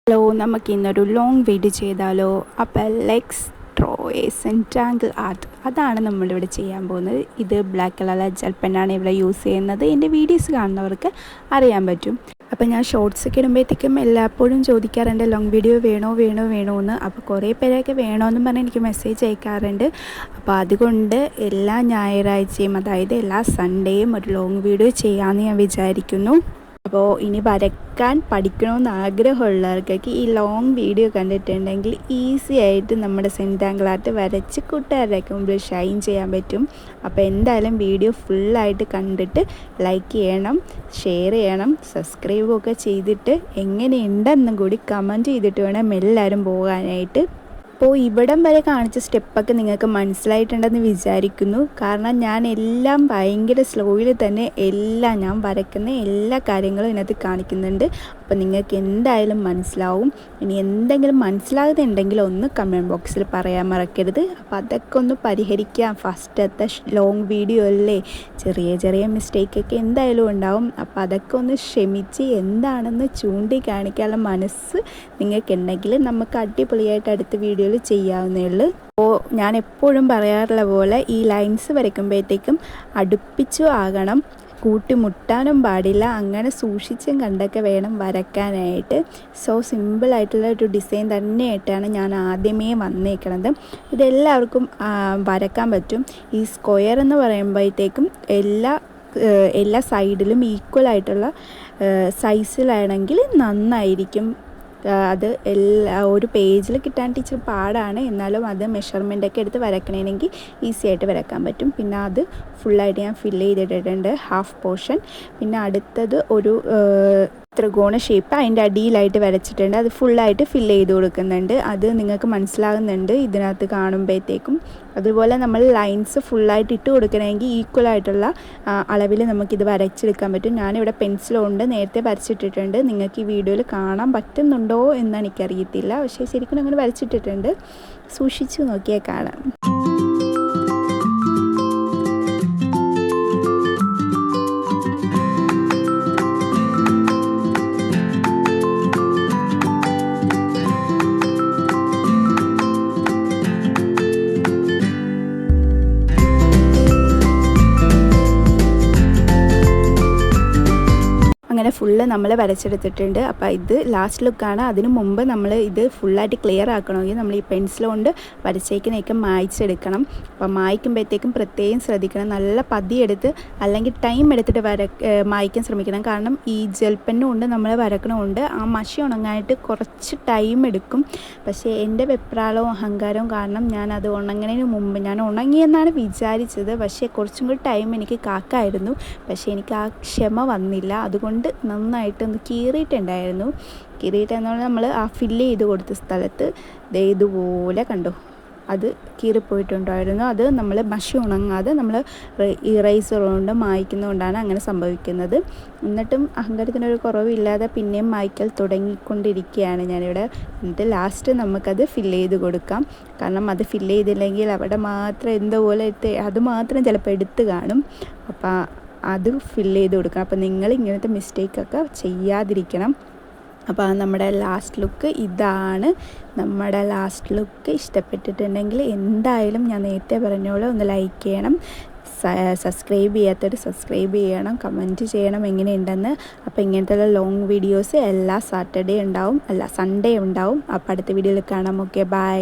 Hello, നമുക്ക് ഇന്നൊരു long video ചെയ്താലോ? അപ്പോൾ ലെറ്റ്സ് ഡ്രോ എ സെൻട്രാങ്കിൾ ആർട്ട്. അതാണ് നമ്മളിവിടെ ചെയ്യാൻ പോകുന്നത്. ഇത് ബ്ലാക്ക് കളർ ജെൽ പെന്നാണ് ഇവിടെ യൂസ് ചെയ്യുന്നത്. എൻ്റെ വീഡിയോസ് കാണുന്നവർക്ക് അറിയാൻ പറ്റും. അപ്പോൾ ഞാൻ ഷോർട്സൊക്കെ ഇടുമ്പോഴത്തേക്കും എല്ലായ്പ്പോഴും ചോദിക്കാറുണ്ട് ലോങ് വീഡിയോ വേണോ എന്ന്. അപ്പോൾ കുറേ പേരൊക്കെ വേണമെന്ന് പറഞ്ഞ് എനിക്ക് മെസ്സേജ് അയക്കാറുണ്ട്. അപ്പോൾ അതുകൊണ്ട് എല്ലാ ഞായറാഴ്ചയും, അതായത് എല്ലാ സൺഡേയും ഒരു ലോങ് വീഡിയോ ചെയ്യാമെന്ന് ഞാൻ വിചാരിക്കുന്നു. അപ്പോൾ ഇനി വരയ്ക്കാൻ പഠിക്കണമെന്ന് ആഗ്രഹമുള്ളവർക്കൊക്കെ ഈ ലോങ് വീഡിയോ കണ്ടിട്ടുണ്ടെങ്കിൽ ഈസി ആയിട്ട് നമ്മുടെ സെൻട്രാങ്കിൾ ആർട്ട് വരച്ച് കൂട്ടുകാരുടെയൊക്കെ മുമ്പിൽ ഷൈൻ ചെയ്യാൻ പറ്റും. അപ്പോൾ എന്തായാലും വീഡിയോ ഫുള്ളായിട്ട് കണ്ടിട്ട് ലൈക്ക് ചെയ്യണം, ഷെയർ ചെയ്യണം, സബ്സ്ക്രൈബൊക്കെ ചെയ്തിട്ട് എങ്ങനെയുണ്ടെന്നും കൂടി കമൻറ്റ് ചെയ്തിട്ട് വേണം എല്ലാവരും പോകാനായിട്ട്. അപ്പോൾ ഇവിടം വരെ കാണിച്ച സ്റ്റെപ്പൊക്കെ നിങ്ങൾക്ക് മനസ്സിലായിട്ടുണ്ടെന്ന് വിചാരിക്കുന്നു. കാരണം ഞാൻ എല്ലാം ഭയങ്കര സ്ലോയിൽ തന്നെ ഞാൻ വരയ്ക്കുന്ന എല്ലാ കാര്യങ്ങളും ഇതിനകത്ത് കാണിക്കുന്നുണ്ട്. അപ്പോൾ നിങ്ങൾക്ക് എന്തായാലും മനസ്സിലാവും. ഇനി എന്തെങ്കിലും മനസ്സിലാകുന്നുണ്ടെങ്കിൽ ഒന്ന് കമൻറ്റ് ബോക്സിൽ പറയാൻ മറക്കരുത്. അപ്പോൾ അതൊക്കെ ഒന്ന് പരിഹരിക്കാം. ഫസ്റ്റത്തെ ലോങ് വീഡിയോ അല്ലേ, ചെറിയ മിസ്റ്റേക്കൊക്കെ എന്തായാലും ഉണ്ടാവും. അപ്പോൾ അതൊക്കെ ഒന്ന് ക്ഷമിച്ച് എന്താണെന്ന് ചൂണ്ടിക്കാണിക്കാനുള്ള മനസ്സ് നിങ്ങൾക്കുണ്ടെങ്കിൽ നമുക്ക് അടിപൊളിയായിട്ട് അടുത്ത വീഡിയോയിൽ ചെയ്യാവുന്നേ ഉള്ളൂ. അപ്പോൾ ഞാൻ എപ്പോഴും പറയാറുള്ള പോലെ ഈ ലൈൻസ് വരയ്ക്കുമ്പോഴത്തേക്കും അടുപ്പിച്ചു ആകണം, കൂട്ടിമുട്ടാനും പാടില്ല. അങ്ങനെ സൂക്ഷിച്ചും കണ്ടൊക്കെ വേണം വരയ്ക്കാനായിട്ട്. സോ സിമ്പിളായിട്ടുള്ള ഒരു ഡിസൈൻ തന്നെയായിട്ടാണ് ഞാൻ ആദ്യമേ വന്നേക്കണത്. ഇതെല്ലാവർക്കും വരയ്ക്കാൻ പറ്റും. ഈ സ്ക്വയർ എന്ന് പറയുമ്പോഴത്തേക്കും എല്ലാ സൈഡിലും ഈക്വലായിട്ടുള്ള സൈസിലാണെങ്കിൽ നന്നായിരിക്കും. അത് ഒരു പേജിൽ കിട്ടാൻ ഇച്ചിരി പാടാണ്. എന്നാലും അത് മെഷർമെൻ്റൊക്കെ എടുത്ത് വരയ്ക്കണമെങ്കിൽ ഈസി ആയിട്ട് വരയ്ക്കാൻ പറ്റും. പിന്നെ അത് ഫുള്ളായിട്ട് ഞാൻ ഫില്ല് ചെയ്തിട്ടുണ്ട്, ഹാഫ് പോർഷൻ. പിന്നെ അടുത്തത് ഒരു ത്രികോണ ഷേപ്പ് അതിൻ്റെ അടിയിലായിട്ട് വരച്ചിട്ടുണ്ട്. അത് ഫുള്ളായിട്ട് ഫില്ല് ചെയ്ത് കൊടുക്കുന്നുണ്ട്. അത് നിങ്ങൾക്ക് മനസ്സിലാകുന്നുണ്ട് ഇതിനകത്ത് കാണുമ്പോഴത്തേക്കും. അതുപോലെ നമ്മൾ ലൈൻസ് ഫുള്ളായിട്ട് ഇട്ട് കൊടുക്കണമെങ്കിൽ ഈക്വലായിട്ടുള്ള അളവിൽ നമുക്കിത് വരച്ചെടുക്കാൻ പറ്റും. ഞാനിവിടെ പെൻസിലുകൊണ്ട് നേരത്തെ വരച്ചിട്ടിട്ടുണ്ട്. നിങ്ങൾക്ക് ഈ വീഡിയോയിൽ കാണാൻ പറ്റുന്നുണ്ടോ എന്ന് എനിക്കറിയത്തില്ല, പക്ഷേ ശരിക്കും അങ്ങനെ വരച്ചിട്ടിട്ടുണ്ട്. സൂക്ഷിച്ചു നോക്കിയാൽ കാണാം. അങ്ങനെ ഫുള്ള് നമ്മൾ വരച്ചെടുത്തിട്ടുണ്ട്. അപ്പോൾ ഇത് ലാസ്റ്റ് ലുക്കാണ്. അതിന് മുമ്പ് നമ്മൾ ഇത് ഫുള്ളായിട്ട് ക്ലിയർ ആക്കണമെങ്കിൽ നമ്മൾ ഈ പെൻസിൽ കൊണ്ട് വരച്ചേക്കുന്നതൊക്കെ മായ്ച്ചെടുക്കണം. അപ്പോൾ മായ്ക്കുമ്പോഴത്തേക്കും പ്രത്യേകം ശ്രദ്ധിക്കണം. നല്ല പതിയെടുത്ത് അല്ലെങ്കിൽ ടൈം എടുത്തിട്ട് മായ്ക്കാൻ ശ്രമിക്കണം. കാരണം ഈ ജെൽ പെന്ന് കൊണ്ട് നമ്മൾ വരക്കണമുണ്ട് ആ മഷി ഉണങ്ങാനായിട്ട് കുറച്ച് ടൈം എടുക്കും. പക്ഷേ എൻ്റെ വെപ്രാളവും അഹങ്കാരവും കാരണം ഞാനത് ഉണങ്ങുന്നതിന് മുമ്പ് ഞാൻ ഉണങ്ങിയെന്നാണ് വിചാരിച്ചത്. പക്ഷേ കുറച്ചും കൂടി ടൈം എനിക്ക് കാക്കായിരുന്നു. പക്ഷേ എനിക്ക് ആ ക്ഷമ വന്നില്ല. അതുകൊണ്ട് നന്നായിട്ടൊന്ന് കീറിയിട്ടുണ്ടായിരുന്നു. കീറിയിട്ടെന്ന് പറഞ്ഞാൽ നമ്മൾ ആ ഫില്ല് ചെയ്ത് കൊടുത്ത സ്ഥലത്ത് ഇതുപോലെ കണ്ടു, അത് കീറിപ്പോയിട്ടുണ്ടായിരുന്നു. അത് നമ്മൾ മഷി ഉണങ്ങാതെ നമ്മൾ ഇറേസർ കൊണ്ട് മായ്ക്കുന്നതുകൊണ്ടാണ് അങ്ങനെ സംഭവിക്കുന്നത്. എന്നിട്ടും അഹങ്കാരത്തിനൊരു കുറവില്ലാതെ പിന്നെയും മായ്ക്കൽ തുടങ്ങിക്കൊണ്ടിരിക്കുകയാണ് ഞാനിവിടെ. എന്നിട്ട് ലാസ്റ്റ് നമുക്കത് ഫില്ല് ചെയ്ത് കൊടുക്കാം. കാരണം അത് ഫില്ല് ചെയ്തില്ലെങ്കിൽ അവിടെ മാത്രം എന്തോപോലെ അത് മാത്രം ചിലപ്പോൾ എടുത്ത് കാണും. അപ്പോൾ അത് ഫില്ല് ചെയ്ത് കൊടുക്കണം. അപ്പോൾ നിങ്ങൾ ഇങ്ങനത്തെ മിസ്റ്റേക്കൊക്കെ ചെയ്യാതിരിക്കണം. അപ്പോൾ നമ്മുടെ ലാസ്റ്റ് ലുക്ക് ഇതാണ്. നമ്മുടെ ലാസ്റ്റ് ലുക്ക് ഇഷ്ടപ്പെട്ടിട്ടുണ്ടെങ്കിൽ എന്തായാലും ഞാൻ നേരത്തെ പറഞ്ഞ ഒന്ന് ലൈക്ക് ചെയ്യണം, സബ്സ്ക്രൈബ് ചെയ്യാത്തവർ സബ്സ്ക്രൈബ് ചെയ്യണം, കമൻറ്റ് ചെയ്യണം എങ്ങനെയുണ്ടെന്ന്. അപ്പോൾ ഇങ്ങനത്തെ ലോങ് വീഡിയോസ് എല്ലാ സൺഡേ ഉണ്ടാവും. അപ്പോൾ അടുത്ത വീഡിയോയിൽ കാണാം. Okay, by.